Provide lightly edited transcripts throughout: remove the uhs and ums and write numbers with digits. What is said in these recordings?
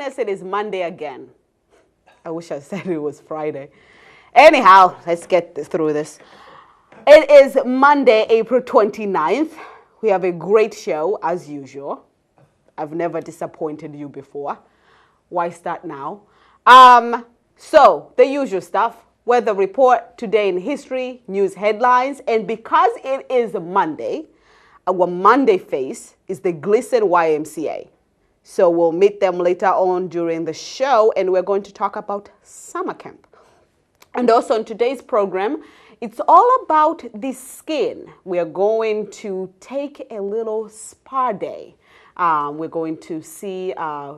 goodness, it is Monday again. I wish I said it was Friday. Anyhow, let's get through this. It is Monday, April 29th. We have a great show, as usual. I've never disappointed you before. Why start now? So, the usual stuff. Weather report, today in history, news headlines. And because it is Monday, our Monday face is the Gleason YMCA. So we'll meet them later on during the show, and we're going to talk about summer camp. And also in today's program, it's all about the skin. We are going to take a little spa day. We're going to see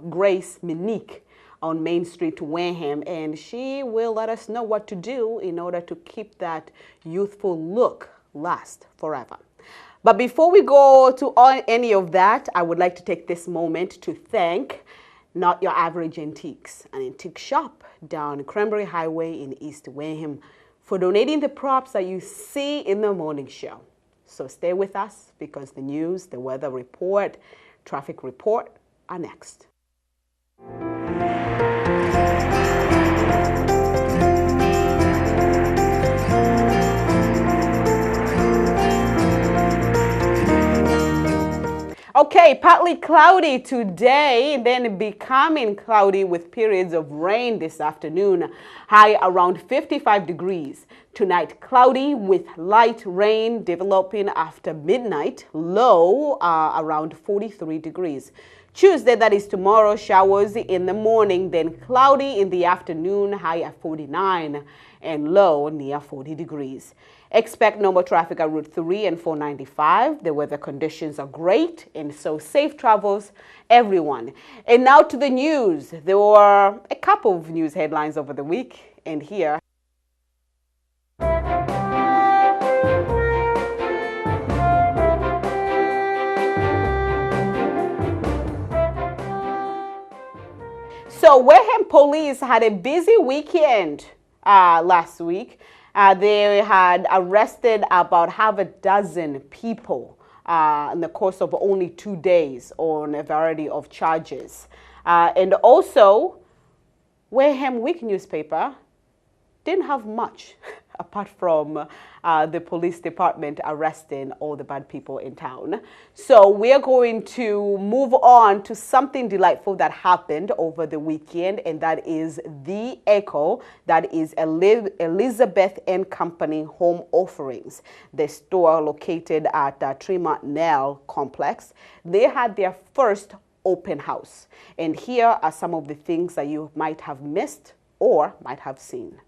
Grace Monique on Main Street, Wareham, and she will let us know what to do in order to keep that youthful look last forever. But before we go to any of that, I would like to take this moment to thank Not Your Average Antiques, an antique shop down Cranberry Highway in East Wareham, for donating the props that you see in the morning show. So stay with us because the news, the weather report, traffic report are next. Okay, partly cloudy today, then becoming cloudy with periods of rain this afternoon. High around 55 degrees. Tonight, cloudy with light rain developing after midnight. Low around 43 degrees. Tuesday, that is tomorrow, showers in the morning, then cloudy in the afternoon, high at 49 and low near 40 degrees. Expect normal traffic at Route 3 and 495. The weather conditions are great, and so safe travels, everyone. And now to the news. There were a couple of news headlines over the week, and here. So Wareham police had a busy weekend last week. They had arrested about half a dozen people in the course of only 2 days on a variety of charges. And also, Wareham Week newspaper didn't have much apart from the police department arresting all the bad people in town. So we're going to move on to something delightful that happened over the weekend, and that is The Echo, that is Elizabeth and Company Home Offerings, the store located at Tremont Nell Complex. They had their first open house. And here are some of the things that you might have missed or might have seen.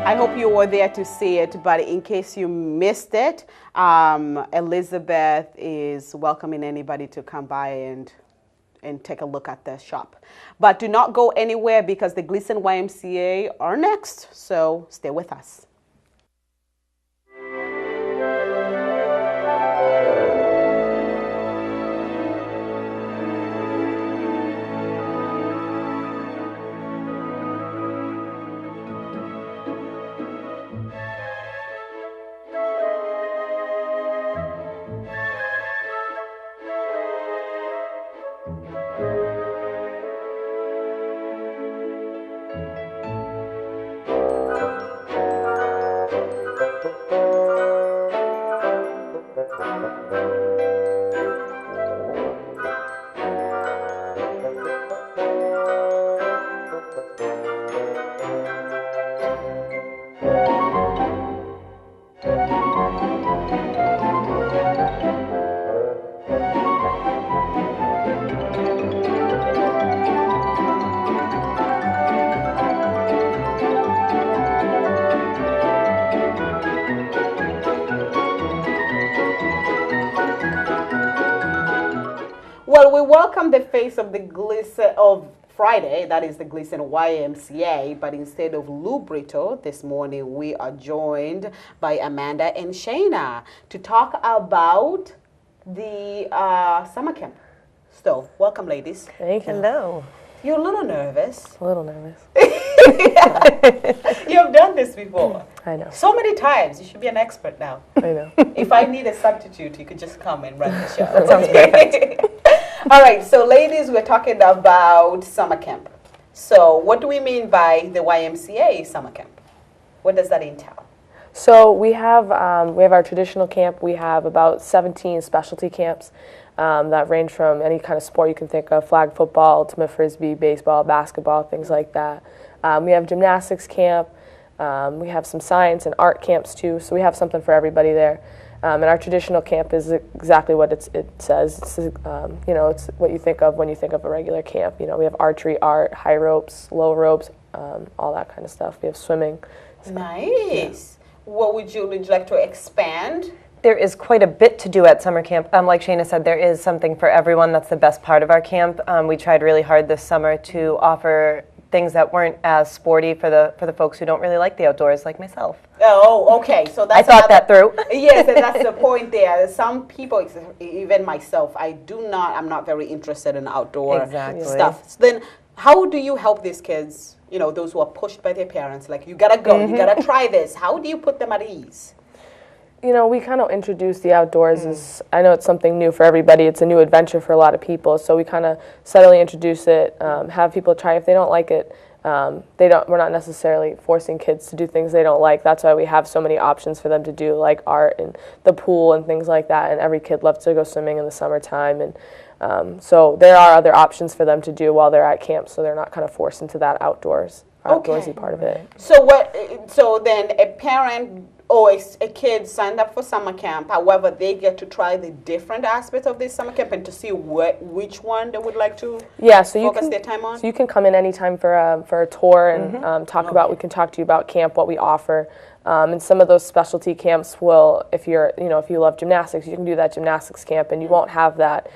I hope you were there to see it, but in case you missed it, Elizabeth is welcoming anybody to come by and take a look at the shop. But do not go anywhere because the Gleason YMCA are next, so stay with us. Well, we welcome the face of the Gleason of Friday, that is the Gleason YMCA, but instead of Lou Brito, this morning we are joined by Amanda and Shayna to talk about the summer camp. So, welcome, ladies. Thank you. Hello. You're a little nervous. A little nervous. You have done this before. I know. So many times. You should be an expert now. I know. If I need a substitute, you could just come and run the show. That sounds perfect. All right, so ladies, we're talking about summer camp. So what do we mean by the YMCA summer camp? What does that entail? So we have our traditional camp. We have about 17 specialty camps that range from any kind of sport you can think of: flag football, ultimate frisbee, baseball, basketball, things like that. We have gymnastics camp. We have some science and art camps too. So we have something for everybody there. And our traditional camp is exactly what it says. It's, it's what you think of when you think of a regular camp. You know, we have archery, art, high ropes, low ropes, all that kind of stuff. We have swimming. So, nice. Yeah. What would you like to expand? There is quite a bit to do at summer camp. Like Shayna said, there is something for everyone. That's the best part of our camp. We tried really hard this summer to offer things that weren't as sporty for the folks who don't really like the outdoors, like myself. Oh, okay. So that's I thought that through. Yes, and that's the point there. Some people, even myself, I'm not very interested in outdoor stuff. So then how do you help these kids, those who are pushed by their parents, like, you gotta go, you gotta try this? How do you put them at ease? We kind of introduce the outdoors as, I know it's something new for everybody. It's a new adventure for a lot of people. So we kind of subtly introduce it, have people try. If they don't like it, we're not necessarily forcing kids to do things they don't like. That's why we have so many options for them to do, like art and the pool and things like that. And every kid loves to go swimming in the summertime. And so there are other options for them to do while they're at camp, so they're not kind of forced into that outdoorsy part of it. So then a parent or a kid signed up for summer camp, however, they get to try the different aspects of this summer camp and to see which one they would like to focus their time on? So you can come in anytime for a tour and we can talk to you about camp, what we offer. And some of those specialty camps will, if you love gymnastics, you can do that gymnastics camp, and you won't have that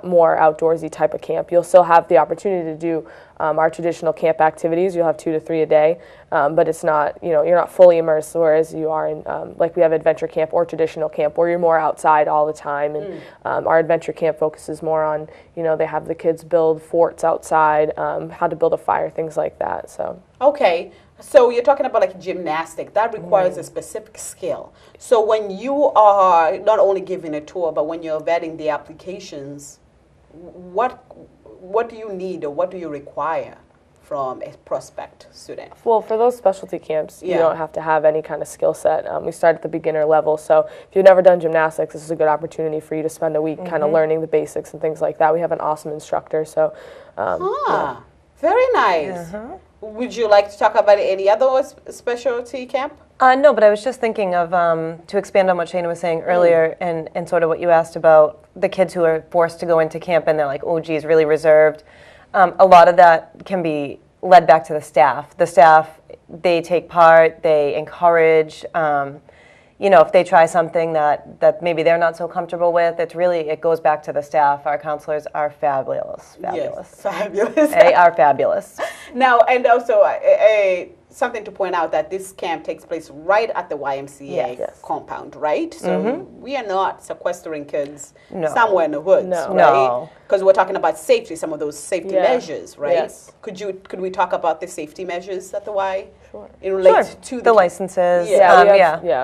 more outdoorsy type of camp. You'll still have the opportunity to do our traditional camp activities. You'll have 2 to 3 a day, but it's not, you're not fully immersed, whereas you are in, like we have adventure camp or traditional camp, where you're more outside all the time. And our adventure camp focuses more on, they have the kids build forts outside, how to build a fire, things like that. So. Okay. So you're talking about like gymnastics. That requires a specific skill. So when you are not only giving a tour, but when you're vetting the applications, what do you need or what do you require from a prospect student? Well, for those specialty camps, you don't have to have any kind of skill set. We start at the beginner level. So if you've never done gymnastics, this is a good opportunity for you to spend a week kind of learning the basics and things like that. We have an awesome instructor. So, very nice. Would you like to talk about any other specialty camp? No, but I was just thinking of, to expand on what Shayna was saying earlier and sort of what you asked about the kids who are forced to go into camp and they're like, oh, geez, really reserved. A lot of that can be led back to the staff. The staff, they take part, they encourage. If they try something that maybe they're not so comfortable with, it goes back to the staff. Our counselors are fabulous. Yes, fabulous. They are fabulous. Now, and also something to point out that this camp takes place right at the YMCA compound, right? So we are not sequestering kids somewhere in the woods, right? Because we're talking about safety, some of those safety measures, right? Yes. Could we talk about the safety measures at the Y? Sure. In relation to the licenses.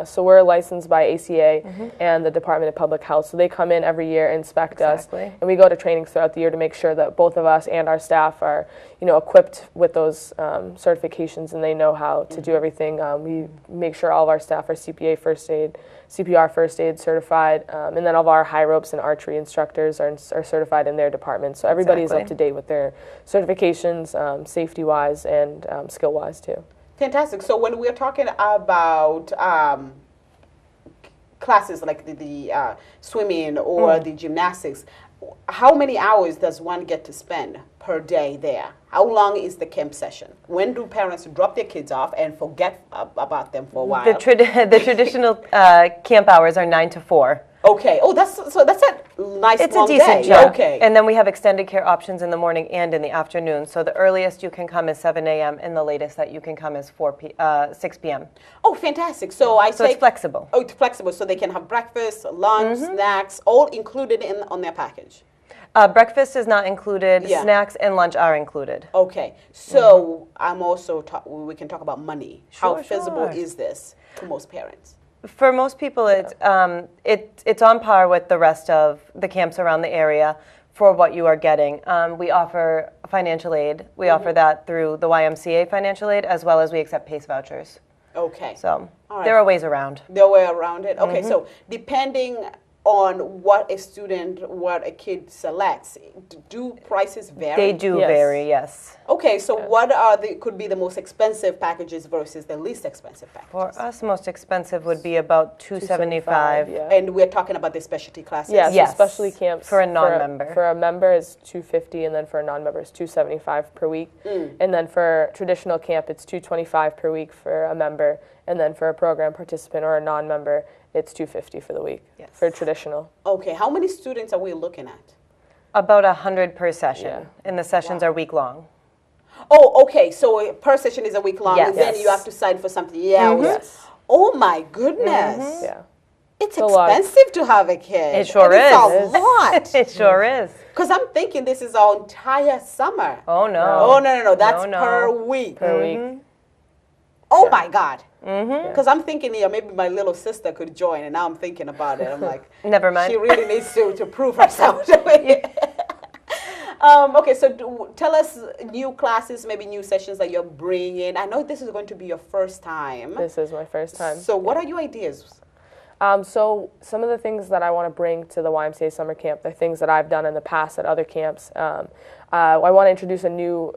So we're licensed by ACA and the Department of Public Health. So they come in every year, inspect us, and we go to trainings throughout the year to make sure that both of us and our staff are, equipped with those certifications and they know how to do everything. We make sure all of our staff are CPR first aid certified, and then all of our high ropes and archery instructors are certified in their departments. So everybody's up to date with their certifications, safety-wise and skill-wise too. Fantastic. So when we're talking about classes like the swimming or the gymnastics, how many hours does one get to spend per day there? How long is the camp session? When do parents drop their kids off and forget about them for a while? The traditional camp hours are 9 to 4. Okay. Oh, that's nice It's a long decent day. jump. Okay. And then we have extended care options in the morning and in the afternoon. So the earliest you can come is 7 a.m. and the latest that you can come is 6 p.m. Oh, fantastic. So I So take it's flexible. Oh, it's flexible, so they can have breakfast, lunch, snacks, all included on their package. Breakfast is not included. Yeah. Snacks and lunch are included. Okay, so I'm also we can talk about money. How Sure, feasible sure. is this to most parents? For most people, it's on par with the rest of the camps around the area for what you are getting. We offer financial aid. We offer that through the YMCA financial aid, as well as we accept PACE vouchers. Okay. So All right. there are ways around. Their way around it. Okay, so depending on what a kid selects, do prices vary? They do Yes. vary, yes. Okay, so what could be the most expensive packages versus the least expensive For packages? us, most expensive would be about $275. Yeah. And we're talking about the specialty classes. Yeah, so Yes. specialty camps For a non-member. For a member is $250, and then for a non-member is $275 per week. And then for traditional camp, it's $225 per week for a member, and then for a program participant or a non-member, it's $250 for the week. Yes. For traditional. Okay, how many students are we looking at? About 100 per session, Yeah. and the sessions are week-long. Oh, okay. So per session is a week long, and Yes. then you have to sign for something else. Yes. Oh my goodness! Yeah. It's a lot. expensive to have a kid. It sure and it's is. a lot. It sure is. Because I'm thinking this is our entire summer. Oh, no. Oh no! That's No. per week. Per week. Oh my God! Because I'm thinking here maybe my little sister could join, and now I'm thinking about it. I'm like, Never mind. She really needs to prove herself. Okay, so tell us new classes, maybe new sessions that you're bringing. I know this is going to be your first time. This is my first time. So what are your ideas? So some of the things that I want to bring to the YMCA summer camp, the things that I've done in the past at other camps. I want to introduce a new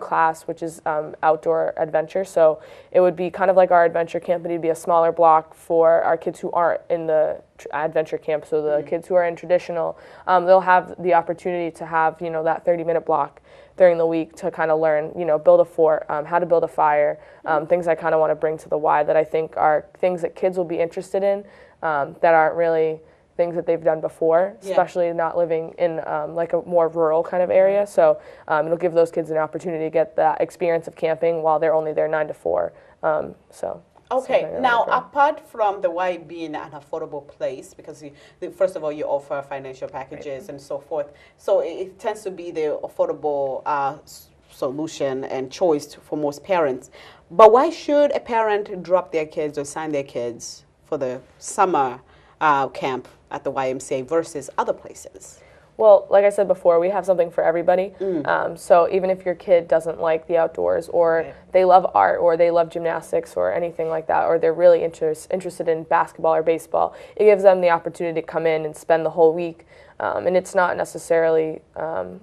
class, which is outdoor adventure. So it would be kind of like our adventure camp, but it'd be a smaller block for our kids who aren't in the adventure camp. So the kids who are in traditional, they'll have the opportunity to have that 30-minute block during the week to kind of learn, build a fort, how to build a fire, things I kind of want to bring to the Y that I think are things that kids will be interested in that aren't really things that they've done before, especially not living in like a more rural kind of area. So it'll give those kids an opportunity to get that experience of camping while they're only there 9 to 4. Okay, now apart from the Y being an affordable place, because first of all, you offer financial packages and so forth, so it tends to be the affordable solution and choice for most parents. But why should a parent drop their kids or sign their kids for the summer camp at the YMCA versus other places? Well, like I said before, we have something for everybody. So even if your kid doesn't like the outdoors, or they love art, or they love gymnastics, or anything like that, or they're really interested in basketball or baseball, it gives them the opportunity to come in and spend the whole week. And it's not necessarily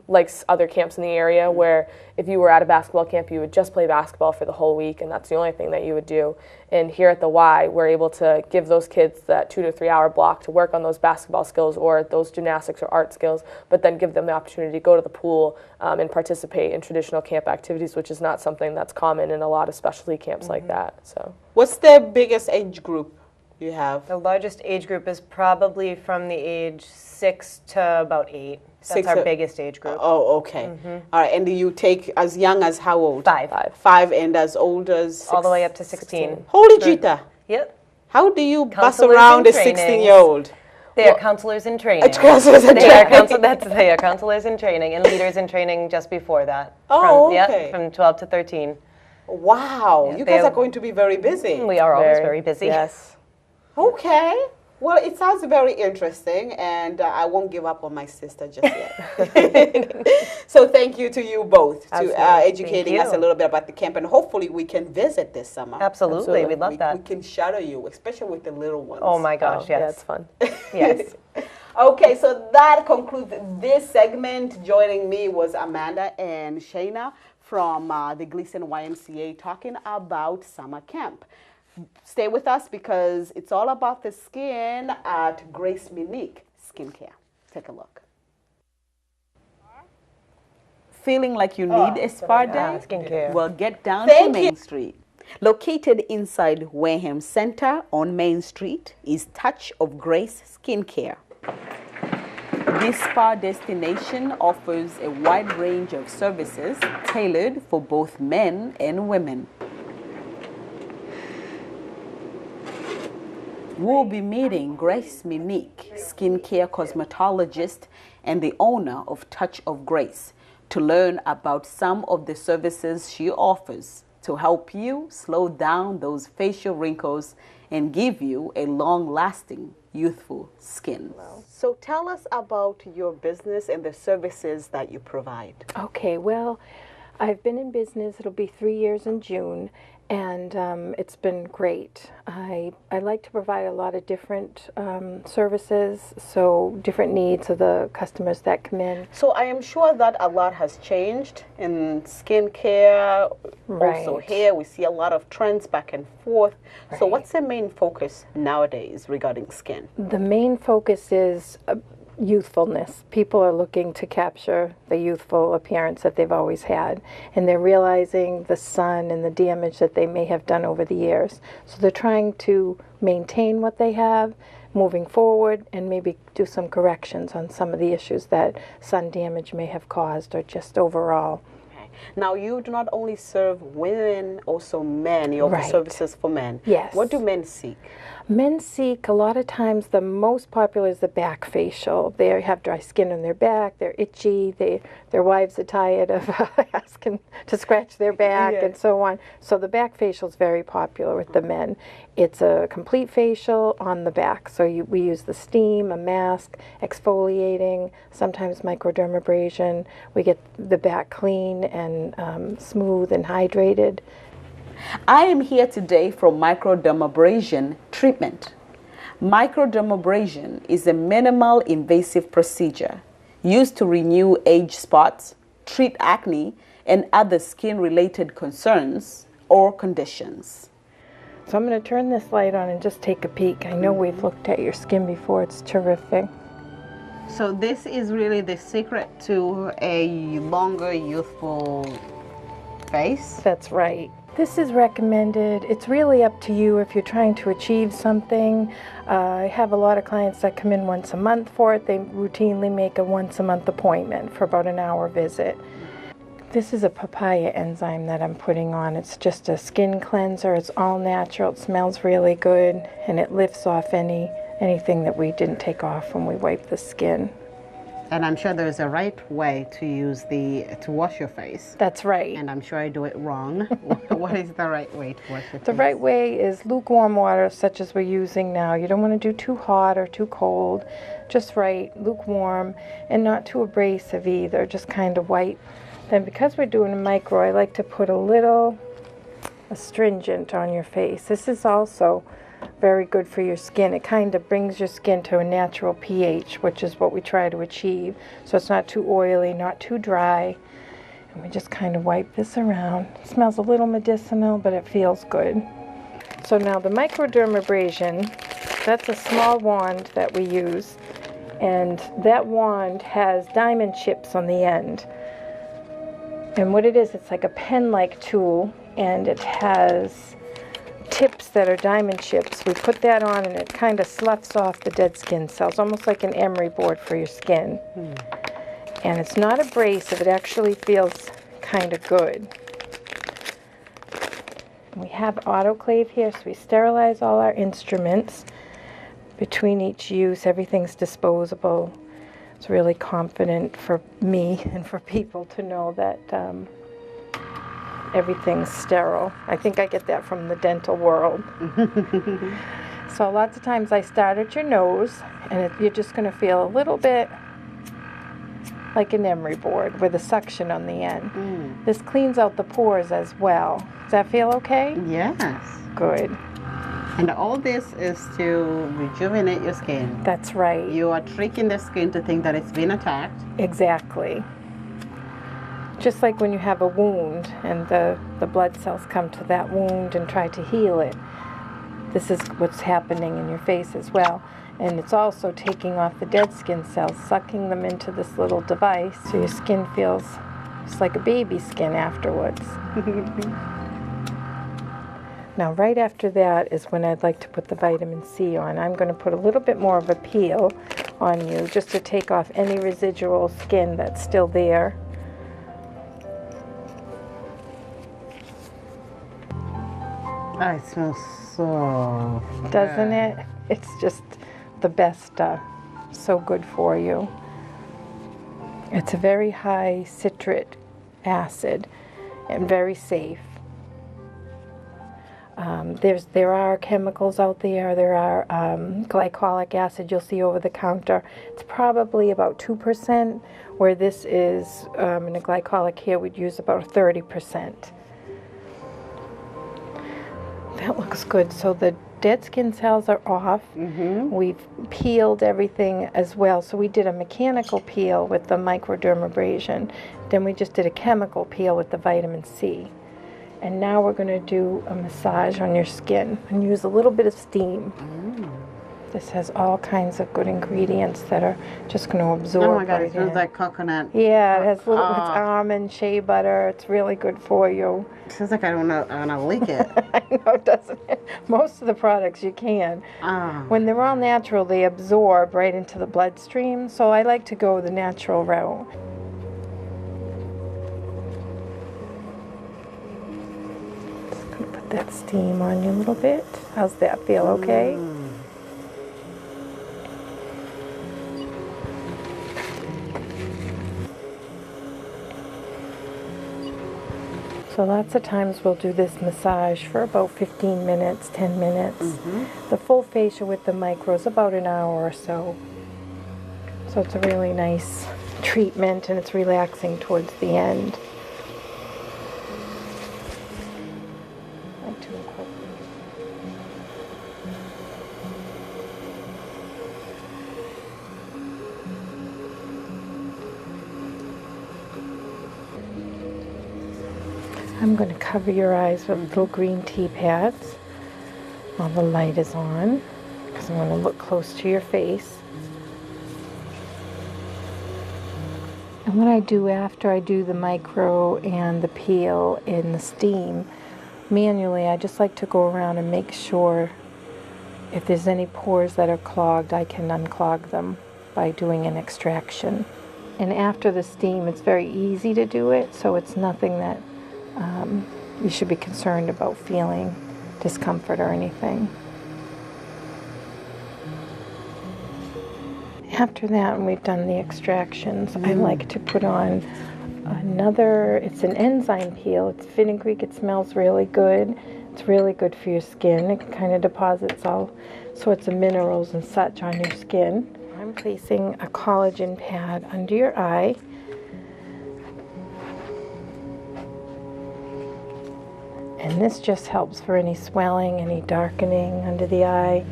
like other camps in the area where if you were at a basketball camp, you would just play basketball for the whole week, and that's the only thing that you would do. And here at the Y, we're able to give those kids that 2 to 3 hour block to work on those basketball skills or those gymnastics or art skills, but then give them the opportunity to go to the pool and participate in traditional camp activities, which is not something that's common in a lot of specialty camps like that. So, what's the biggest age group you have? The largest age group is probably from the age 6 to about 8. That's 6 our to- biggest age group. Oh, okay. All right, and do you take as young as how old? 5. 5 and as old as All the way up to 16. Holy Jita! Yep. How do you bust Counselors around a in trainings. 16-year-old? They are counselors in training. Counselors in They are training. they are counselors in training and leaders in training just before that. Oh, from, okay. From 12 to 13. Wow, Yeah, you they guys are are- going to be very busy. We are always very busy. Yes. Okay. Well, it sounds very interesting, and I won't give up on my sister just yet. So thank you to you both to Absolutely. educating Thank us a you. little bit about the camp, and hopefully we can visit this summer. Absolutely. We'd love we, that. We can shadow you, especially with the little ones. Oh my gosh, Yeah, yes. it's fun. Yes. Okay, so that concludes this segment. Joining me was Amanda and Shayna from the Gleason YMCA talking about summer camp. Stay with us because it's all about the skin at Grace Minique Skincare. Take a look. Feeling like you need a spa day? Skincare. Well, get down Thank to Main Street. Located inside Wareham Center on Main Street is Touch of Grace Skincare. This spa destination offers a wide range of services tailored for both men and women. We'll be meeting Grace Minique, skincare cosmetologist and the owner of Touch of Grace, to learn about some of the services she offers to help you slow down those facial wrinkles and give you a long-lasting, youthful skin. So tell us about your business and the services that you provide. Okay, well, I've been in business, it'll be 3 years in June, and it's been great. I like to provide a lot of different services, so different needs of the customers that come in. So I am sure that a lot has changed in skincare, also Right. hair. We see a lot of trends back and forth. So Right. what's the main focus nowadays regarding skin? The main focus is youthfulness. People are looking to capture the youthful appearance that they've always had, and they're realizing the sun and the damage that they may have done over the years. So they're trying to maintain what they have moving forward and maybe do some corrections on some of the issues that sun damage may have caused, or just overall. Now, you do not only serve women, also men. You offer Right. services for men. Yes. What do men seek? Men seek, a lot of times, the most popular is the back facial. They have dry skin on their back, they're itchy, their wives are tired of asking to scratch their back and so on. So the back facial is very popular with the men. It's a complete facial on the back. So we use the steam, a mask, exfoliating, sometimes microdermabrasion. We get the back clean and smooth and hydrated. I am here today for microdermabrasion treatment. Microdermabrasion is a minimal invasive procedure used to renew age spots, treat acne, and other skin-related concerns or conditions. So I'm going to turn this light on and just take a peek. I know we've looked at your skin before. It's terrific. So this is really the secret to a longer, youthful face? That's right. This is recommended. It's really up to you if you're trying to achieve something. I have a lot of clients that come in once a month for it. They routinely make a once-a-month appointment for about an hour visit. This is a papaya enzyme that I'm putting on. It's just a skin cleanser. It's all natural. It smells really good, and it lifts off anything that we didn't take off when we wipe the skin. And I'm sure there's a right way to use to wash your face. That's right. And I'm sure I do it wrong. What is the right way to wash your face? The right way is lukewarm water, such as we're using now. You don't want to do too hot or too cold. Just right, lukewarm, and not too abrasive either. Just kind of wipe. Then because we're doing a micro, I like to put a little astringent on your face. This is also very good for your skin. It kind of brings your skin to a natural pH, which is what we try to achieve. So it's not too oily, not too dry. And we just kind of wipe this around. It smells a little medicinal, but it feels good. So now the microdermabrasion, that's a small wand that we use. And that wand has diamond chips on the end. And what it is, it's like a pen-like tool, and it has tips that are diamond chips. We put that on and it kind of sloughs off the dead skin cells, almost like an emery board for your skin. And it's not abrasive, it actually feels kind of good. We have autoclave here, so we sterilize all our instruments. Between each use, everything's disposable. It's really confident for me and for people to know that everything's sterile. I think I get that from the dental world. So lots of times I start at your nose, and you're just going to feel a little bit like an emery board with a suction on the end. This cleans out the pores as well. Does that feel okay? Yes. Good. And all this is to rejuvenate your skin. That's right. You are tricking the skin to think that it's been attacked. Exactly. Just like when you have a wound and the blood cells come to that wound and try to heal it. This is what's happening in your face as well. And it's also taking off the dead skin cells, sucking them into this little device, so your skin feels just like a baby skin afterwards. Now, right after that is when I'd like to put the vitamin C on. I'm going to put a little bit more of a peel on you just to take off any residual skin that's still there. Oh, it smells so Doesn't it? It's just the best stuff. So good for you. It's a very high citric acid and very safe. There are chemicals out there. There are glycolic acid you'll see over the counter. It's probably about 2%, where this is, in a glycolic here, we'd use about 30%. That looks good. So the dead skin cells are off. We've peeled everything as well. So we did a mechanical peel with the microdermabrasion. Then we just did a chemical peel with the vitamin C. And now we're going to do a massage on your skin and use a little bit of steam. This has all kinds of good ingredients that are just going to absorb. Oh my God, right it smells in. like coconut. Yeah, it has little, it's almond, shea butter. It's really good for you. It feels like I want to lick it. I know, doesn't it? Most of the products you can. When they're all natural, they absorb right into the bloodstream. So I like to go the natural route. Just gonna put that steam on you a little bit. How's that feel? Okay. So lots of times we'll do this massage for about 15 minutes, 10 minutes. The full facial with the micro is about an hour or so. So it's a really nice treatment and it's relaxing towards the end. I like to incorporate. I'm going to cover your eyes with little green tea pads while the light is on, because I'm going to look close to your face. And what I do after I do the micro and the peel in the steam, manually, I just like to go around and make sure if there's any pores that are clogged, I can unclog them by doing an extraction. And after the steam, it's very easy to do it, so it's nothing that you should be concerned about feeling discomfort or anything. After that, when we've done the extractions, I like to put on another, it's an enzyme peel. It's fenugreek, it smells really good. It's really good for your skin. It kind of deposits all sorts of minerals and such on your skin. I'm placing a collagen pad under your eye. And this just helps for any swelling, any darkening under the eye,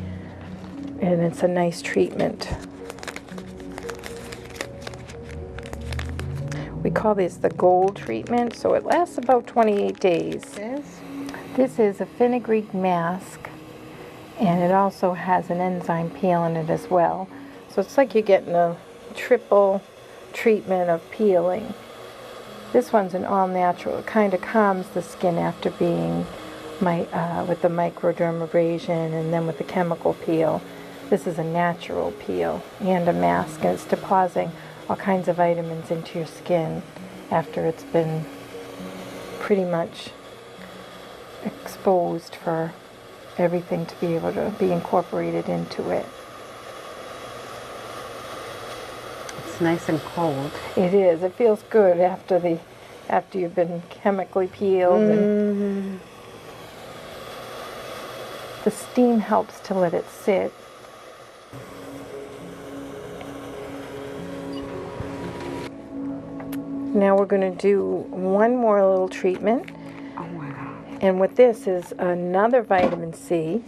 and it's a nice treatment. We call this the gold treatment, so it lasts about 28 days. This is a fenugreek mask, and it also has an enzyme peel in it as well. So it's like you're getting a triple treatment of peeling. This one's an all-natural. It kind of calms the skin after being with the microdermabrasion and then with the chemical peel. This is a natural peel and a mask, and it's depositing all kinds of vitamins into your skin after it's been pretty much exposed for everything to be able to be incorporated into it. Nice and cold. It is. It feels good after you've been chemically peeled. And the steam helps to let it sit. Now we're going to do one more little treatment. Oh my God. And with this is another vitamin C.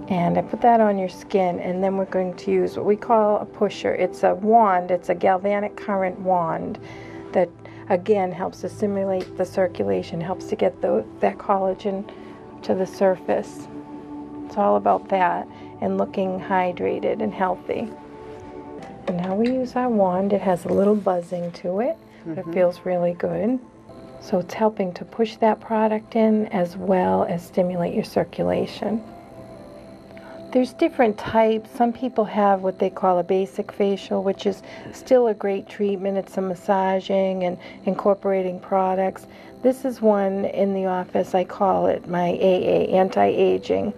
And I put that on your skin, and then we're going to use what we call a pusher. It's a wand, it's a galvanic current wand that, again, helps to stimulate the circulation, helps to get that collagen to the surface. It's all about that and looking hydrated and healthy. And now we use our wand. It has a little buzzing to it, but it feels really good. So it's helping to push that product in as well as stimulate your circulation. There's different types. Some people have what they call a basic facial, which is still a great treatment. It's some massaging and incorporating products. This is one in the office. I call it my AA, anti-aging.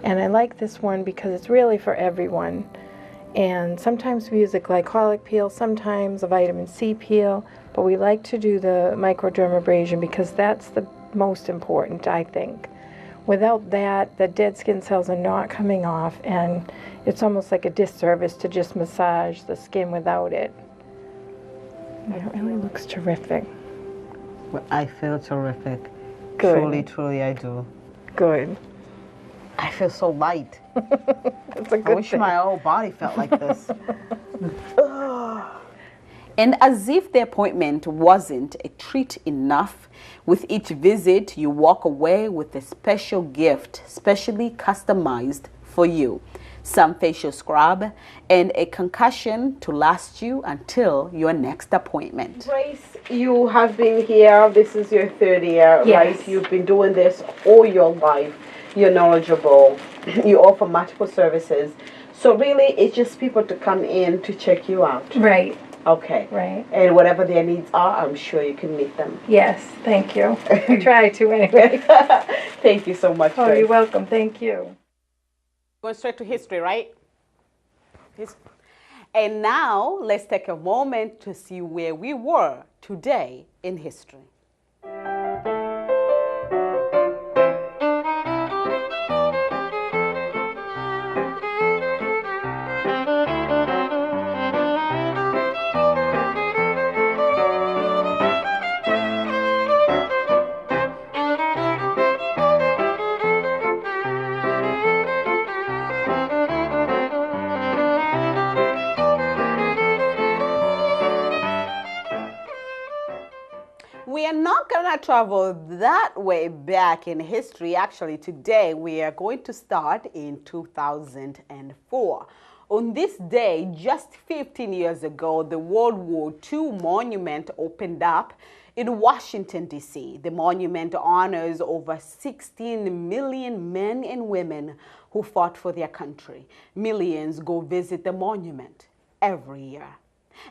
And I like this one because it's really for everyone. And sometimes we use a glycolic peel, sometimes a vitamin C peel, but we like to do the microdermabrasion because that's the most important, I think. Without that, the dead skin cells are not coming off, and it's almost like a disservice to just massage the skin without it. It really looks terrific. Well, I feel terrific. Good. Truly, truly, I do. Good. I feel so light. That's a good I wish thing. my whole body felt like this. And as if the appointment wasn't a treat enough, with each visit you walk away with a special gift, specially customized for you. Some facial scrub and a concussion to last you until your next appointment. Grace, you have been here. This is your third year, Yes. right? You've been doing this all your life. You're knowledgeable. You offer multiple services. So really, it's just people to come in to check you out. Right, Okay. right. And whatever their needs are, I'm sure you can meet them. Yes, thank you. I try to anyway. Thank you so much. Oh, Grace. you're welcome. Thank you. Going straight to history, right? And now let's take a moment to see where we were today in history. We are not going to travel that way back in history. Actually, today we are going to start in 2004. On this day, just 15 years ago, the World War II monument opened up in Washington, D.C. The monument honors over 16 million men and women who fought for their country. Millions go visit the monument every year.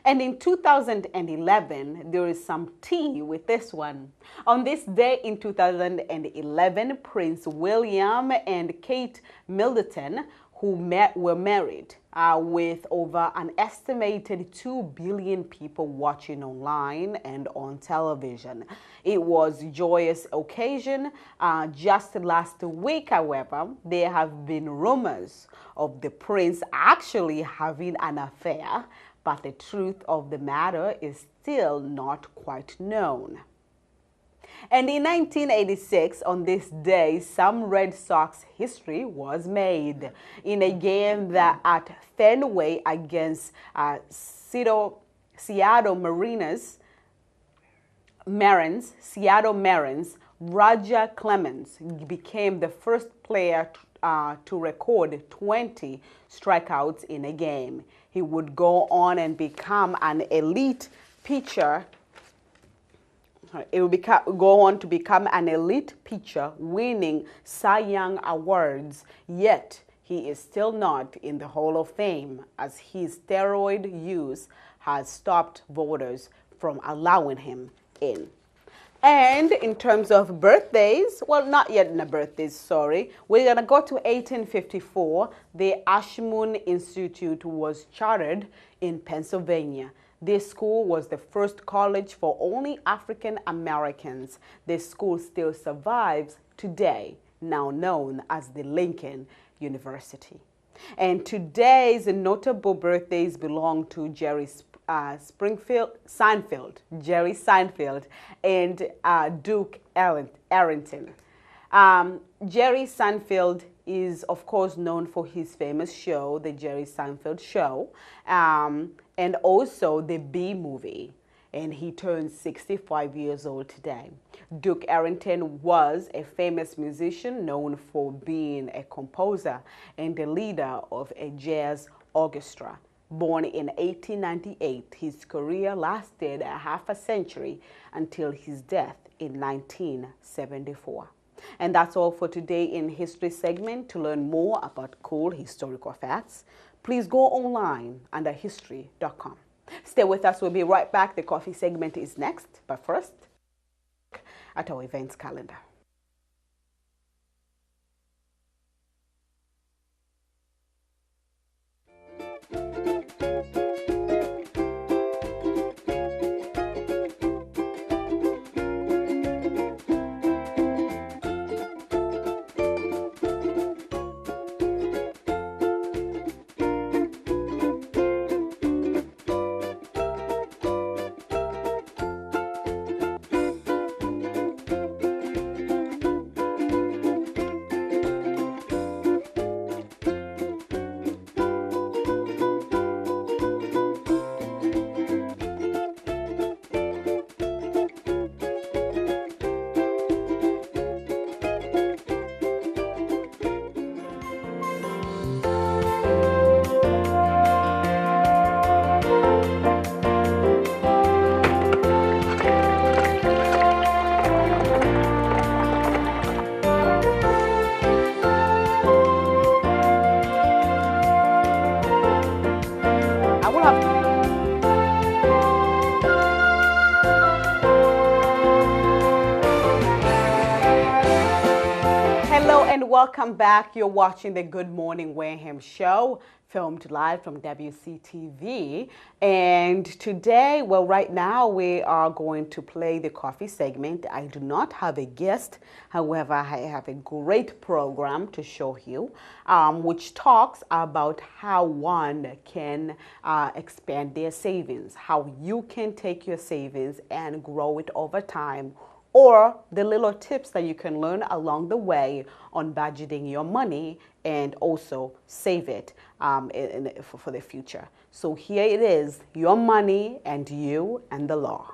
And in 2011, there is some tea with this one. On this day in 2011, Prince William and Kate Middleton, who were married, with over an estimated 2 billion people watching online and on television. It was a joyous occasion. Just last week, however, there have been rumors of the prince actually having an affair, but the truth of the matter is still not quite known. And in 1986, on this day, some Red Sox history was made in a game that at Fenway against Seattle Mariners, Roger Clemens became the first player to record 20 strikeouts in a game. He would go on and become an elite pitcher. It will go on to become an elite pitcher, winning Cy Young awards. Yet he is still not in the Hall of Fame, as his steroid use has stopped voters from allowing him in. And in terms of birthdays, well, not yet in the birthdays, sorry. We're going to go to 1854. The Ashmun Institute was chartered in Pennsylvania. This school was the first college for only African Americans. This school still survives today, now known as the Lincoln University. And today's notable birthdays belong to Jerry Seinfeld, and Duke Ellington. Jerry Seinfeld is, of course, known for his famous show, The Jerry Seinfeld Show, and also the Bee Movie. And he turned 65 years old today. Duke Ellington was a famous musician known for being a composer and the leader of a jazz orchestra. Born in 1898, his career lasted a half a century until his death in 1974. And that's all for today in History segment. To learn more about cool historical facts, please go online under history.com. Stay with us. We'll be right back. The coffee segment is next. But first, at our events calendar. Welcome back. You're watching the Good Morning Wareham show, filmed live from WCTV. And today, well, right now we are going to play the coffee segment. I do not have a guest. However, I have a great program to show you, which talks about how one can expand their savings, how you can take your savings and grow it over time, or the little tips that you can learn along the way on budgeting your money and also save it for the future. So here it is, your money and you and the law.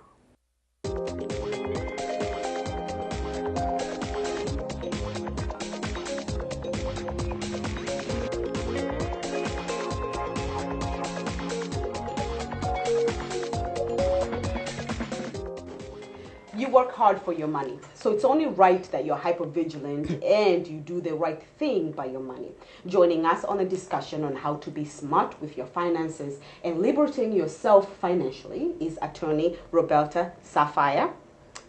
You work hard for your money, so it's only right that you're hypervigilant and you do the right thing by your money. Joining us on a discussion on how to be smart with your finances and liberating yourself financially is attorney Roberta Sapphire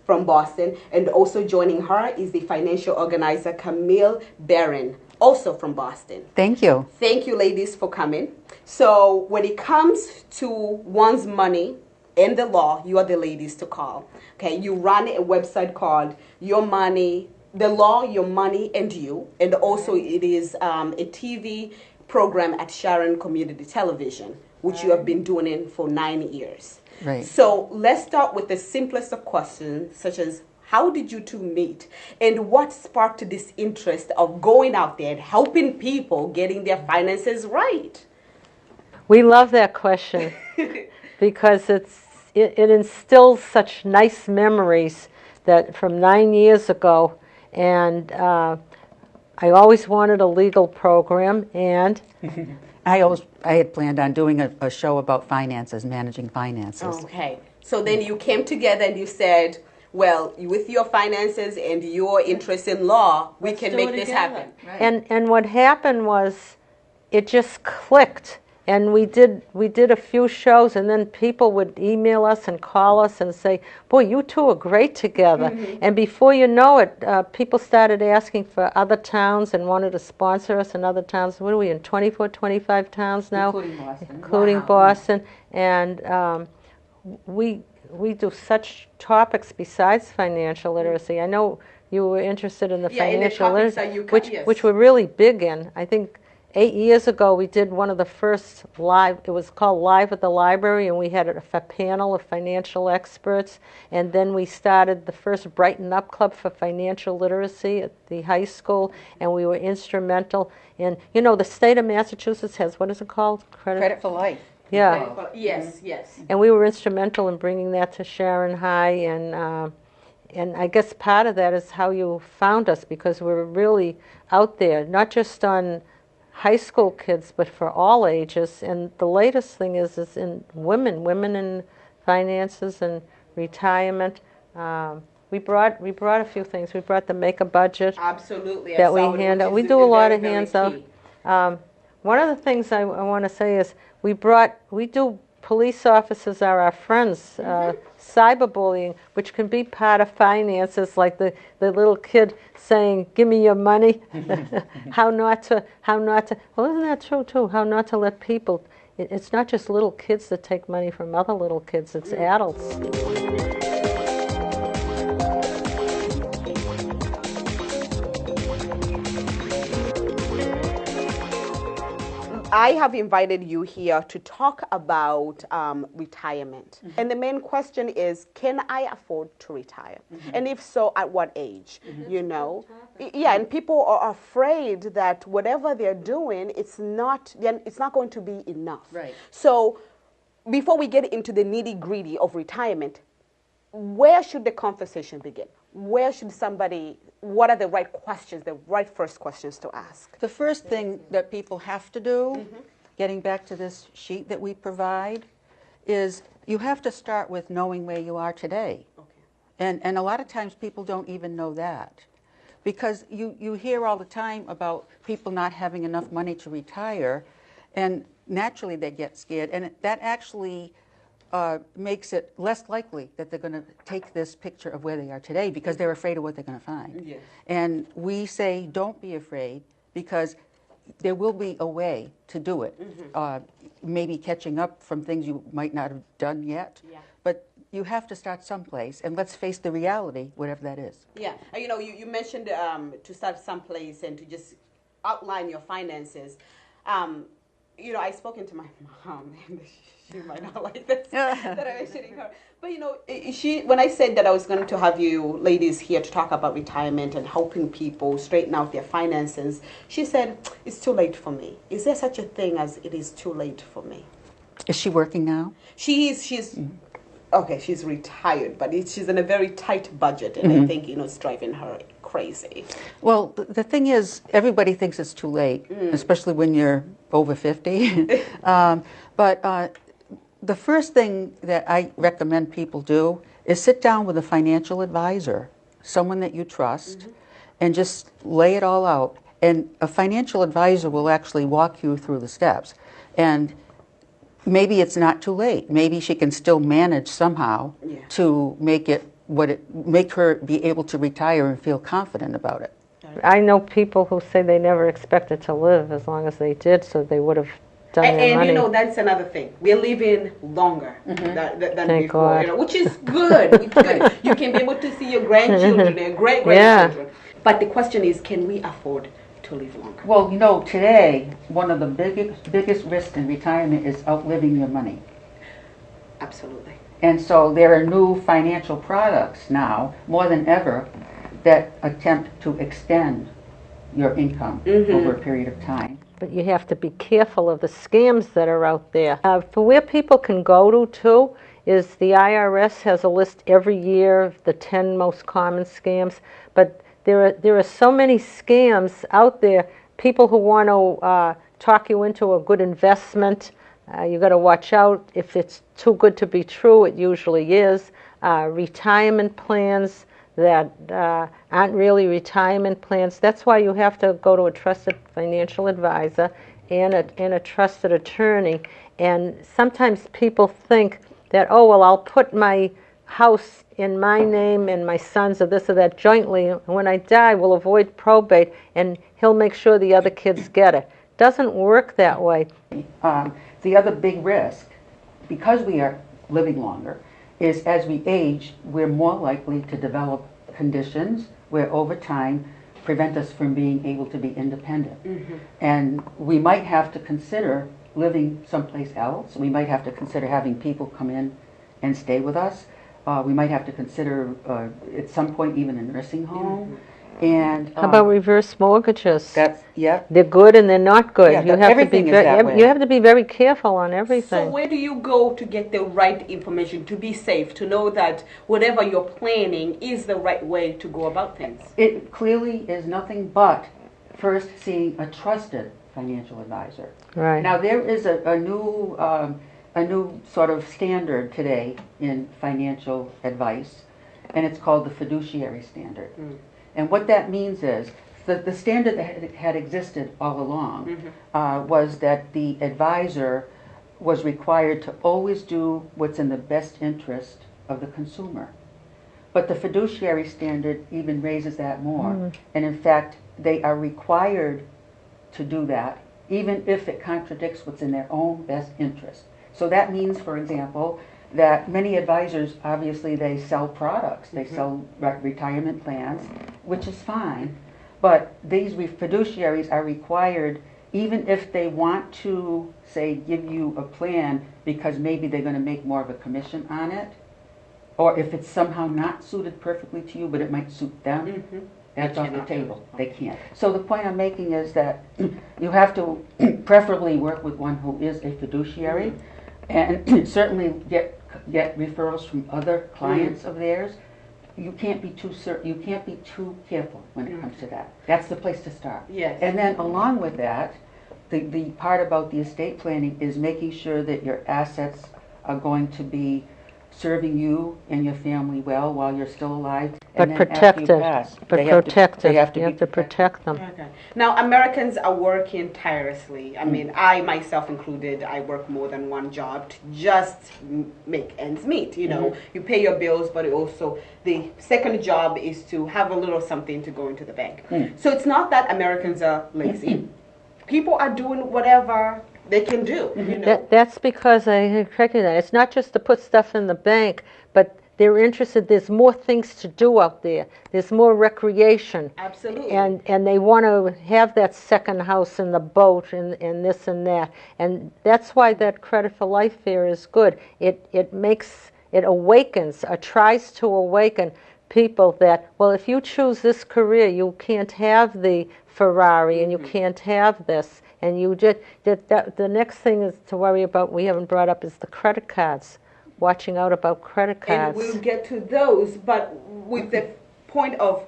from Boston, and also joining her is the financial organizer Camille Barron, also from Boston. Thank you. Thank you, ladies, for coming. So when it comes to one's money and the law, you are the ladies to call. Okay, you run a website called Your Money, The Law, Your Money, and You. And also it is a TV program at Sharon Community Television, which you have been doing it for 9 years. Right. So let's start with the simplest of questions, such as how did you two meet? And what sparked this interest of going out there and helping people getting their finances right? We love that question because it instills such nice memories that from 9 years ago, and I always wanted a legal program, and I had planned on doing a show about finances, managing finances. Okay. So then you came together and you said, well, with your finances and your interest in law, we can make this happen. Right. and what happened was it just clicked. And we did a few shows, and then people would email us and call us and say, boy, you two are great together. Mm-hmm. And before you know it, people started asking for other towns and wanted to sponsor us in other towns. What are we in, 24, 25 towns now? Including Boston. Including Wow. Boston. And we do such topics besides financial literacy. I know you were interested in the financial literacy, which we're really big in. I think 8 years ago, we did one of the first live, it was called Live at the Library, and we had a panel of financial experts, and then we started the first Brighten Up Club for financial literacy at the high school, and we were instrumental in, you know, the state of Massachusetts has, what is it called? Credit for life. Yeah. Yes, yes. And we were instrumental in bringing that to Sharon High, and I guess part of that is how you found us, because we're really out there, not just on high school kids, but for all ages. And the latest thing is women in finances and retirement. we brought a few things. We brought the make a budget Absolutely. that we hand out. We do a lot of hands out. One of the things I want to say is we do. Police officers are our friends. Cyberbullying, which can be part of finances, like the little kid saying, "Give me your money." How not to. Well, isn't that true too? How not to let people. It's not just little kids that take money from other little kids. It's adults. I have invited you here to talk about retirement. And the main question is, can I afford to retire? And if so, at what age? You know? Yeah, and people are afraid that whatever they're doing, it's not going to be enough. Right. So before we get into the nitty-gritty of retirement, where should the conversation begin? What are the right questions, the right first questions to ask? The first thing that people have to do, getting back to this sheet that we provide, is you have to start with knowing where you are today. Okay. And a lot of times people don't even know that. Because you hear all the time about people not having enough money to retire, and naturally they get scared. And that actually makes it less likely that they're going to take this picture of where they are today, because they're afraid of what they're going to find. Yes. And we say, don't be afraid, because there will be a way to do it. Maybe catching up from things you might not have done yet. Yeah. But you have to start someplace, and let's face the reality, whatever that is. Yeah, you know, you mentioned to start someplace and to just outline your finances. You know, I've spoken to my mom, and she might not like this, that I'm mentioning her. But, you know, when I said that I was going to have you ladies here to talk about retirement and helping people straighten out their finances, she said, it's too late for me. Is there such a thing as it is too late for me? Is she working now? She's okay, she's retired, but she's in a very tight budget, and I think, you know, it's driving her crazy. Well, the thing is, everybody thinks it's too late, especially when you're over 50. But the first thing that I recommend people do is sit down with a financial advisor, someone that you trust, and just lay it all out. And a financial advisor will actually walk you through the steps. And maybe it's not too late. Maybe she can still manage somehow to make her be able to retire and feel confident about it. I know people who say they never expected to live as long as they did, so they would have done their money. And you know, that's another thing. We're living longer than Thank before, God. you know, which is good. It's good. You can be able to see your grandchildren and great-grandchildren. But the question is, can we afford to live longer? Well, you know, today, one of the biggest risks in retirement is outliving your money. Absolutely. And so there are new financial products now, more than ever, that attempt to extend your income over a period of time. But you have to be careful of the scams that are out there. For where people can go to, too, is the IRS has a list every year of the 10 most common scams. But there are so many scams out there, people who want to talk you into a good investment. You got to watch out. If it's too good to be true, it usually is. Retirement plans that aren't really retirement plans. That's why you have to go to a trusted financial advisor and a trusted attorney. And sometimes people think that, oh, well, I'll put my house in my name and my son's or this or that jointly, and when I die, we'll avoid probate, and he'll make sure the other kids get it. Doesn't work that way. The other big risk, because we are living longer, is as we age, we're more likely to develop conditions where over time prevent us from being able to be independent. And we might have to consider living someplace else. We might have to consider having people come in and stay with us. We might have to consider at some point even a nursing home. And how about reverse mortgages? They're good and they're not good. Yeah, everything is that way. You have to be very careful on everything. So where do you go to get the right information, to be safe, to know that whatever you're planning is the right way to go about things? It clearly is nothing but first seeing a trusted financial advisor. Right. Now there is a new sort of standard today in financial advice, and it's called the fiduciary standard. And what that means is the standard that had existed all along was that the advisor was required to always do what's in the best interest of the consumer. But the fiduciary standard even raises that more. And in fact, they are required to do that, even if it contradicts what's in their own best interest. So that means, for example, that many advisors, obviously, they sell products. They sell retirement plans, which is fine. But these fiduciaries are required, even if they want to, say, give you a plan because maybe they're going to make more of a commission on it, or if it's somehow not suited perfectly to you, but it might suit them, that's off the table. They can't. So the point I'm making is that you have to preferably work with one who is a fiduciary, and certainly get referrals from other clients of theirs. You can't be too careful when it comes to that. That's the place to start. Yes. And then along with that, the part about the estate planning is making sure that your assets are going to be serving you and your family well while you're still alive. But and then protected. After you pass, But they have protected. you have to You have to protect them. Okay. Now, Americans are working tirelessly. I mean, I myself included, I work more than one job to just make ends meet. You know, you pay your bills, but also the second job is to have a little something to go into the bank. So it's not that Americans are lazy. People are doing whatever they can do. You know? That's because I corrected that. It's not just to put stuff in the bank, but they're interested. There's more things to do out there. There's more recreation. Absolutely. And they want to have that second house and the boat and this and that. And that's why that Credit for Life fair is good. It awakens, or tries to awaken people that, well, if you choose this career, you can't have the Ferrari and you can't have this. And you just, the next thing is to worry about, we haven't brought up, is the credit cards. Watching out about credit cards. And we'll get to those, but with the point of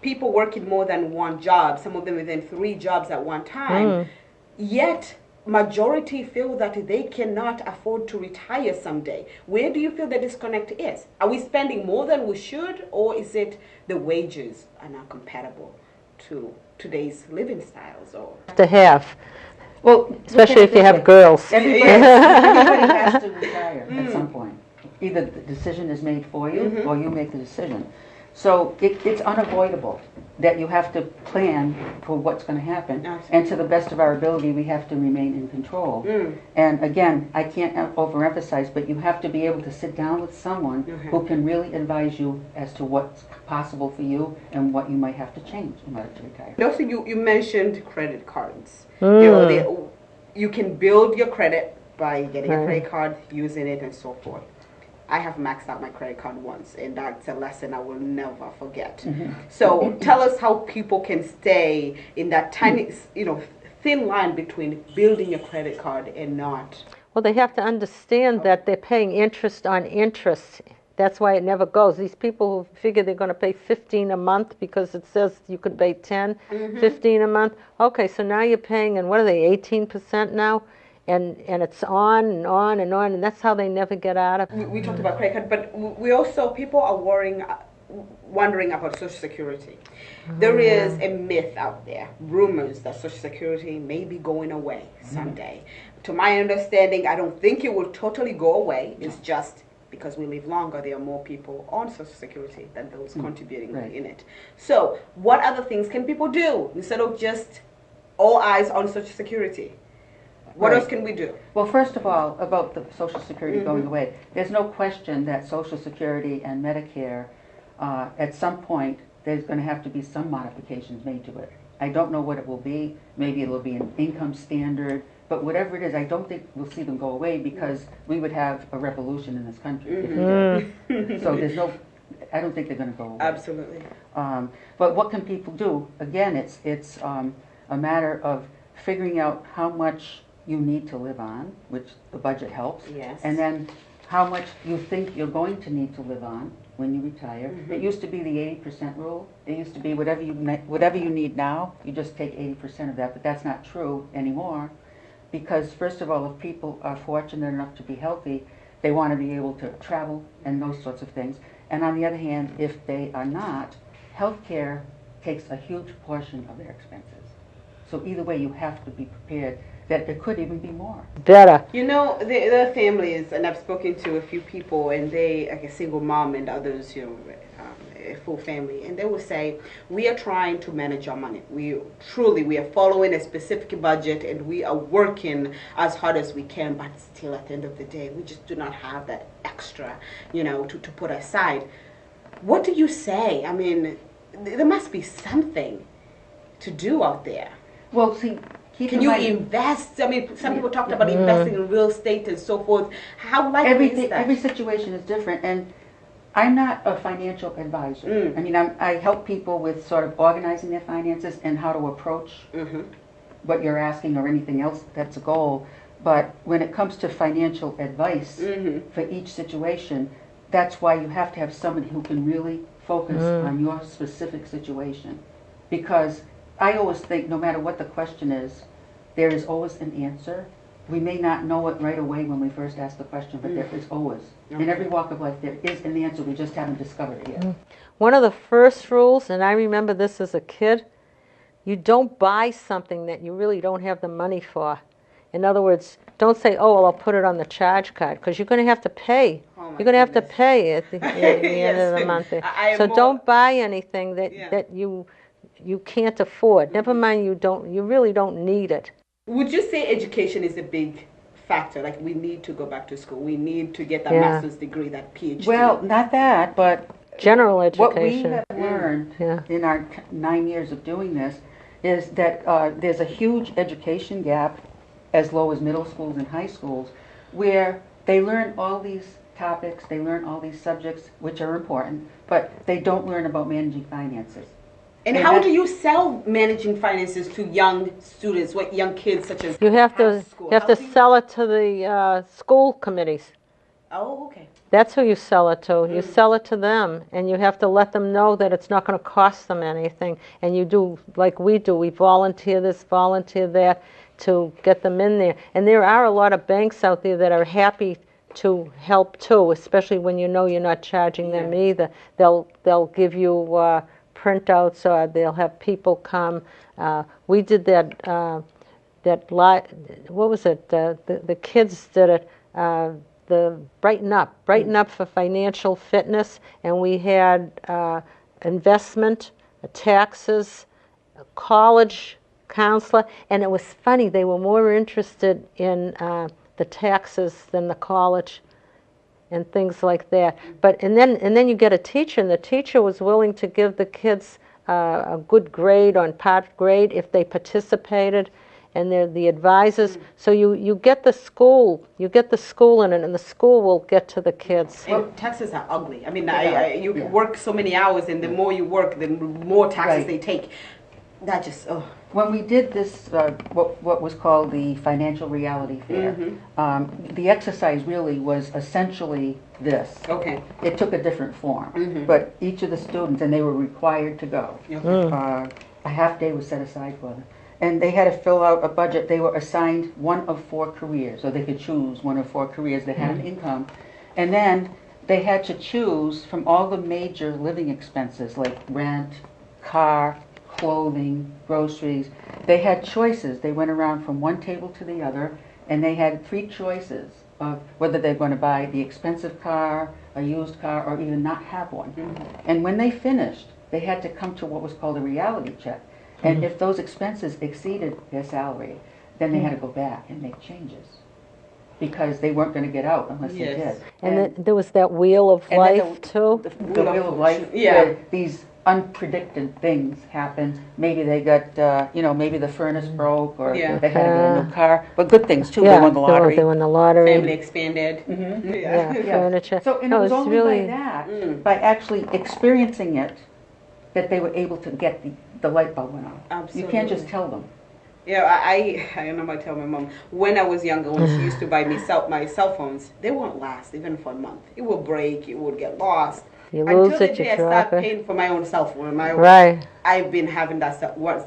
people working more than one job, some of them within 3 jobs at one time, yet majority feel that they cannot afford to retire someday. Where do you feel the disconnect is? Are we spending more than we should, or is it the wages are not compatible to today's living styles? Or To have. Well, Especially if you have girls. Everybody has to retire at some point. Either the decision is made for you or you make the decision. So it's unavoidable that you have to plan for what's going to happen. Absolutely. And to the best of our ability, we have to remain in control. And again, I can't overemphasize, but you have to be able to sit down with someone who can really advise you as to what's possible for you and what you might have to change in order to retire. also, you mentioned credit cards. You know, you can build your credit by getting a credit card, using it, and so forth. I have maxed out my credit card once, and that's a lesson I will never forget. So tell us how people can stay in that tiny, thin line between building your credit card and not. Well, they have to understand that they're paying interest on interest. That's why it never goes. These people who figure they're going to pay $15 a month because it says you could pay $10, $15 a month. Okay, so now you're paying, and what are they, 18% now? And it's on and on and on, and that's how they never get out of it. We talked about credit card, but we also, people are wondering about Social Security. There is a myth out there, rumors that Social Security may be going away someday. To my understanding, I don't think it will totally go away. It's just because we live longer, there are more people on Social Security than those contributing in it. So what other things can people do instead of just all eyes on Social Security? What else can we do? Well, first of all, about the Social Security going away, there's no question that Social Security and Medicare, at some point, there's going to have to be some modifications made to it. I don't know what it will be. Maybe it'll be an income standard. But whatever it is, I don't think we'll see them go away because we would have a revolution in this country if we did. So I don't think they're going to go away. Absolutely. But what can people do? Again, it's a matter of figuring out how much you need to live on, which the budget helps. Yes. And then how much you think you're going to need to live on when you retire. It used to be the 80% rule. It used to be whatever you need now, you just take 80% of that, but that's not true anymore. Because first of all, if people are fortunate enough to be healthy, they want to be able to travel and those sorts of things. And on the other hand, if they are not, healthcare takes a huge portion of their expenses. So either way, you have to be prepared that it could even be more. Better. You know, the families, and I've spoken to a few people, and they, like a single mom and others, you know, a full family, and they will say, we are trying to manage our money. We are following a specific budget, and we are working as hard as we can, but still at the end of the day, we just do not have that extra, you know, to put aside. What do you say? I mean, there must be something to do out there. Well, see, can you invest? I mean, some people talked about investing in real estate and so forth. How likely is that? Every situation is different, and I'm not a financial advisor. I mean, I help people with sort of organizing their finances and how to approach what you're asking or anything else that's a goal. But when it comes to financial advice for each situation, that's why you have to have somebody who can really focus on your specific situation. Because I always think no matter what the question is, there is always an answer. We may not know it right away when we first ask the question, but there is always. In every walk of life, there is an answer. We just haven't discovered it yet. One of the first rules, and I remember this as a kid, you don't buy something that you really don't have the money for. In other words, don't say, oh, well, I'll put it on the charge card, because you're going to have to pay. You're going to have to pay at the end of the month. So don't buy anything that you can't afford. Never mind, you really don't need it. Would you say education is a big factor? Like, we need to go back to school. We need to get that master's degree, that PhD. Well, not that, but general education. What we have learned in our 9 years of doing this is that there's a huge education gap as low as middle schools and high schools, where they learn all these topics, they learn all these subjects, which are important, but they don't learn about managing finances. And how do you sell managing finances to young students, young kids such as you have to sell it to the school committees. Oh, okay. That's who you sell it to. You sell it to them, and you have to let them know that it's not going to cost them anything. And you do like we do. We volunteer this, volunteer that to get them in there. And there are a lot of banks out there that are happy to help too, especially when you know you're not charging them either. They'll give you printouts, or they'll have people come. We did that. What was it? The kids did it. The Brighten Up for financial fitness, and we had investment, taxes, a college counselor, and it was funny. They were more interested in the taxes than the college and things like that. But and then you get a teacher, and the teacher was willing to give the kids a good grade on part grade if they participated, and they're the advisors. So you get the school in it, and the school will get to the kids. And taxes are ugly. I mean, you work so many hours, and the more you work, the more taxes they take. That just When we did this, what was called the Financial Reality Fair, the exercise really was essentially this. Okay. It took a different form, but each of the students, and they were required to go. A half day was set aside for them. And they had to fill out a budget. They were assigned one of 4 careers, so they could choose one of 4 careers that had an income. And then they had to choose from all the major living expenses like rent, car, clothing, groceries. They had choices. They went around from one table to the other, and they had 3 choices of whether they're going to buy the expensive car, a used car, or even not have one. And when they finished, they had to come to what was called a reality check. And if those expenses exceeded their salary, then they had to go back and make changes, because they weren't going to get out unless they did. And there was that wheel of life too. The wheel of life, where these unpredicted things happen. Maybe they got, maybe the furnace broke, or they had to get a new car. But good things too. They won the lottery. They won the lottery. Family expanded. Furniture. So it was only by that, by actually experiencing it, that they were able to get the light bulb went on. Absolutely. You can't just tell them. Yeah, I remember I tell my mom, when I was younger, when she used to buy me my cell phones, they won't last even for a month. It will break, it would get lost. You lose Until it, the day you I drop start it. paying for my own cell phone. Right. I've been having that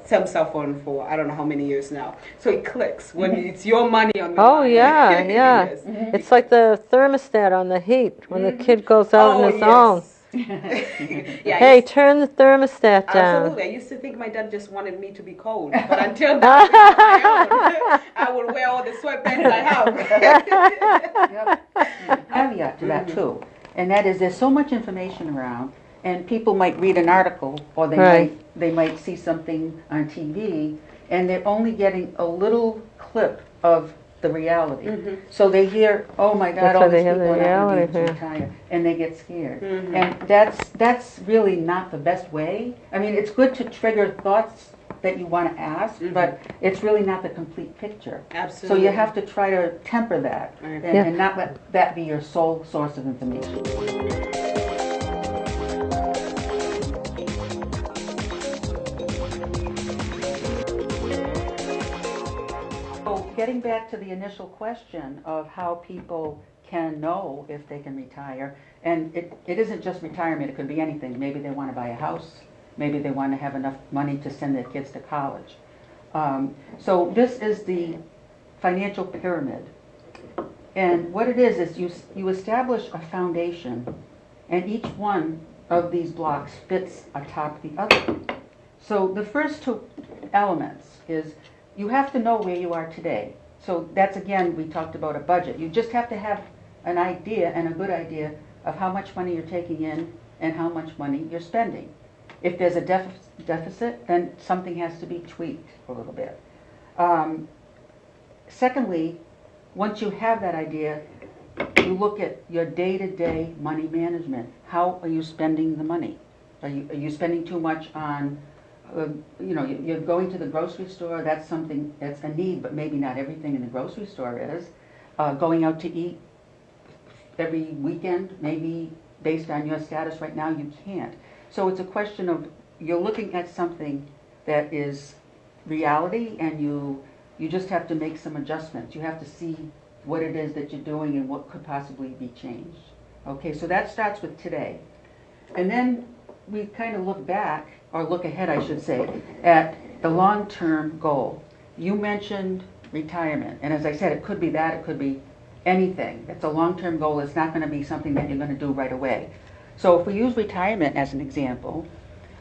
same cell phone for I don't know how many years now. So it clicks when it's your money on the line. Yeah. Yes. It's like the thermostat on the heat when the kid goes out on his own. Yeah, Hey, turn the thermostat down. absolutely. I used to think my dad just wanted me to be cold, but until that I became my own, I will wear all the sweatpants I have. Yep. Caveat to that too, and that is there's so much information around, and people might read an article or Right. they might see something on TV, and they're only getting a little clip of the reality. So they hear, oh my God, That's all why these they have people the are not going to be able reality, to retire, and they get scared. And that's really not the best way. I mean, it's good to trigger thoughts that you want to ask, but it's really not the complete picture. Absolutely. So you have to try to temper that and not let that be your sole source of information. So getting back to the initial question of how people can know if they can retire, and it isn't just retirement, it could be anything. Maybe they want to buy a house, maybe they want to have enough money to send their kids to college. So this is the financial pyramid. And what it is you establish a foundation, and each one of these blocks fits atop the other. So the first two elements is you have to know where you are today. So that's, again, we talked about a budget. You just have to have an idea, and a good idea, of how much money you're taking in and how much money you're spending. If there's a deficit, then something has to be tweaked a little bit. Secondly, once you have that idea, you look at your day-to-day money management. How are you spending the money? Are you spending too much on, you're going to the grocery store, that's something that's a need, but maybe not everything in the grocery store is. Going out to eat every weekend, maybe based on your status right now, you can't. So it's a question of you're looking at something that is reality, and you just have to make some adjustments. You have to see what it is that you're doing and what could possibly be changed. Okay, so that starts with today. And then we kind of look back, or look ahead, I should say, at the long-term goal. You mentioned retirement, and as I said, it could be that, it could be anything. It's a long-term goal. It's not going to be something that you're going to do right away. So if we use retirement as an example,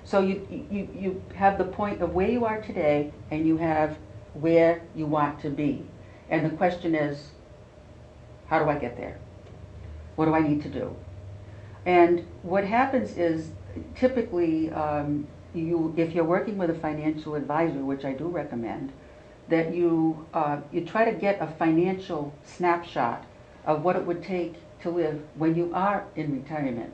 so you have the point of where you are today, and you have where you want to be. And the question is, how do I get there? What do I need to do? And what happens is, typically, if you're working with a financial advisor, which I do recommend, that you try to get a financial snapshot of what it would take to live when you are in retirement.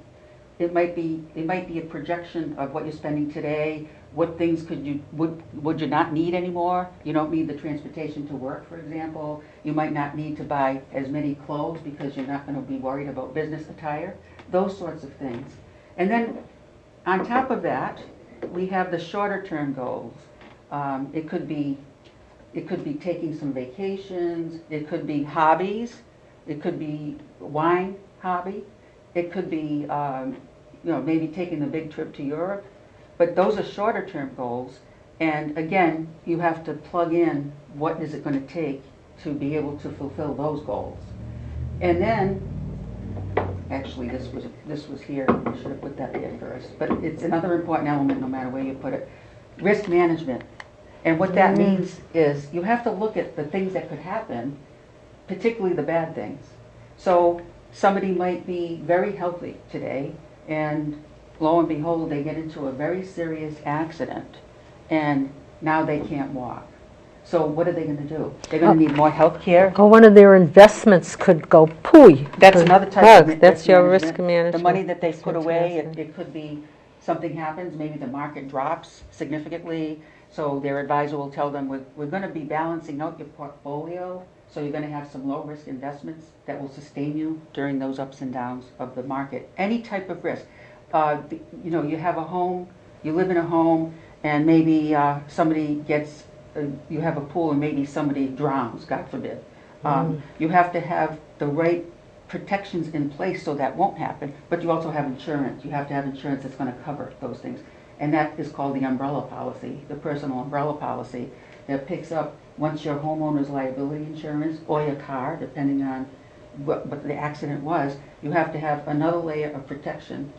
It might be a projection of what you're spending today. What things would you not need anymore? You don't need the transportation to work, for example. You might not need to buy as many clothes because you're not going to be worried about business attire. Those sorts of things. And then on top of that, we have the shorter term goals. It could be taking some vacations. It could be hobbies. It could be wine hobby. It could be maybe taking a big trip to Europe. But those are shorter term goals. And again, you have to plug in what is it going to take to be able to fulfill those goals. And then, actually this was here, I should have put that there first, but it's another important element no matter where you put it. Risk management. And what that means is you have to look at the things that could happen, particularly the bad things. So somebody might be very healthy today, and lo and behold, they get into a very serious accident, and now they can't walk. So what are they going to do? They're going to need more health care. Or one of their investments could go pooey. That's another type of That's your risk management. The money that they put away, it could be something happens, maybe the market drops significantly, so their advisor will tell them, we're going to be balancing out your portfolio, so you're going to have some low-risk investments that will sustain you during those ups and downs of the market. Any type of risk. You have a home, you live in a home, and maybe somebody gets, you have a pool and maybe somebody drowns, God forbid. You have to have the right protections in place so that won't happen, but you also have insurance. You have to have insurance that's going to cover those things. And that is called the umbrella policy, the personal umbrella policy, that picks up once your homeowner's liability insurance or your car, depending on what the accident was. You have to have another layer of protection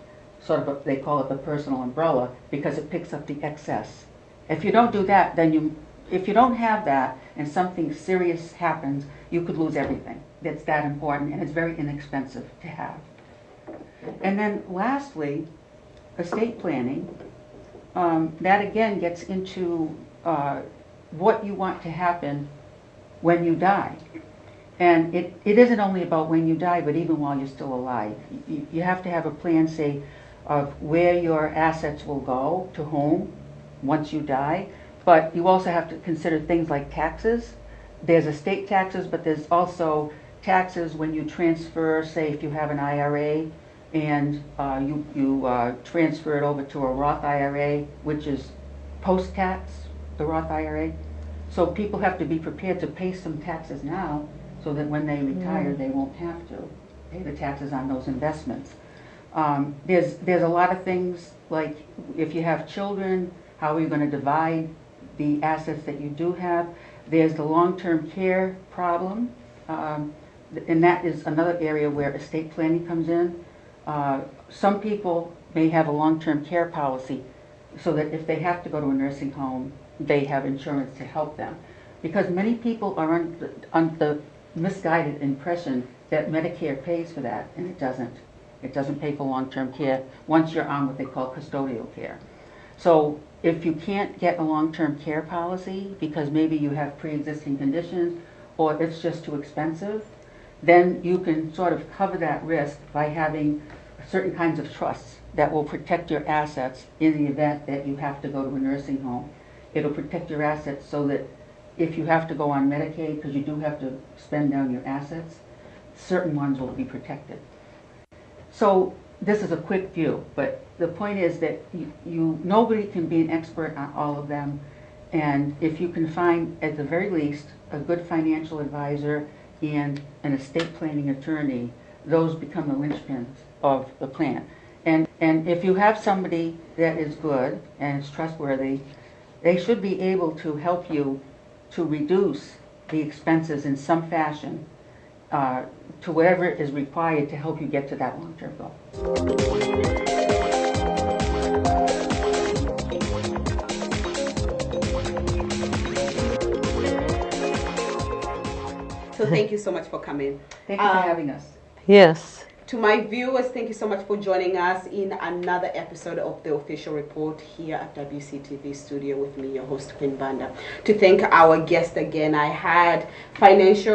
sort of they call it the personal umbrella, because it picks up the excess. If you don't do that, then if you don't have that and something serious happens, you could lose everything. It's that important, and it's very inexpensive to have. And then lastly, estate planning. That again gets into what you want to happen when you die. And it isn't only about when you die, but even while you're still alive. You have to have a plan, say, of where your assets will go, to whom, once you die. But you also have to consider things like taxes. There's estate taxes, but there's also taxes when you transfer, say if you have an IRA and you transfer it over to a Roth IRA, which is post-tax, the Roth IRA. So people have to be prepared to pay some taxes now so that when they retire, they won't have to pay the taxes on those investments. There's a lot of things, like if you have children, how are you going to divide the assets that you do have? There's the long-term care problem, and that is another area where estate planning comes in. Some people may have a long-term care policy so that if they have to go to a nursing home, they have insurance to help them. Because many people are under the misguided impression that Medicare pays for that, and it doesn't. It doesn't pay for long-term care once you're on what they call custodial care. So if you can't get a long-term care policy because maybe you have pre-existing conditions or it's just too expensive, then you can sort of cover that risk by having certain kinds of trusts that will protect your assets in the event that you have to go to a nursing home. It'll protect your assets so that if you have to go on Medicaid, because you do have to spend down your assets, certain ones will be protected. So this is a quick view, but the point is that nobody can be an expert on all of them, and if you can find, at the very least, a good financial advisor and an estate planning attorney, those become the linchpins of the plan. And if you have somebody that is good and is trustworthy, they should be able to help you to reduce the expenses in some fashion to whatever is required to help you get to that long-term goal. So thank you so much for coming. Thank you for having us. Yes. To my viewers, thank you so much for joining us in another episode of The Official Report here at WCTV Studio with me, your host, Queen Banda. To thank our guest again, I had finance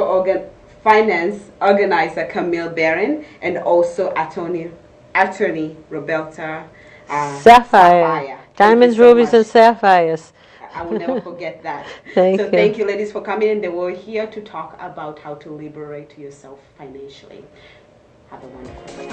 organizer Camille Barron and also attorney Roberta Sapphire. Diamonds, rubies, and sapphires. I will never forget that. Thank you, ladies, for coming in. They were here to talk about how to liberate yourself financially. Have a wonderful day.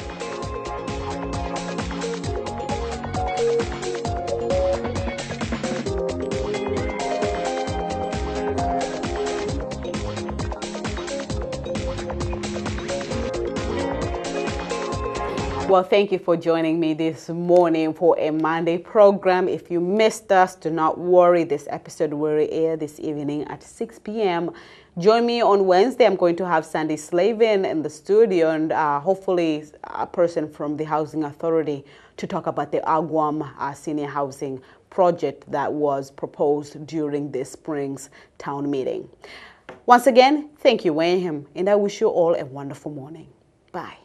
Well, thank you for joining me this morning for a Monday program. If you missed us, do not worry. This episode will air this evening at 6 p.m. Join me on Wednesday. I'm going to have Sandy Slavin in the studio and hopefully a person from the Housing Authority to talk about the Agawam senior housing project that was proposed during this spring's town meeting. Once again, thank you, Wareham, and I wish you all a wonderful morning. Bye.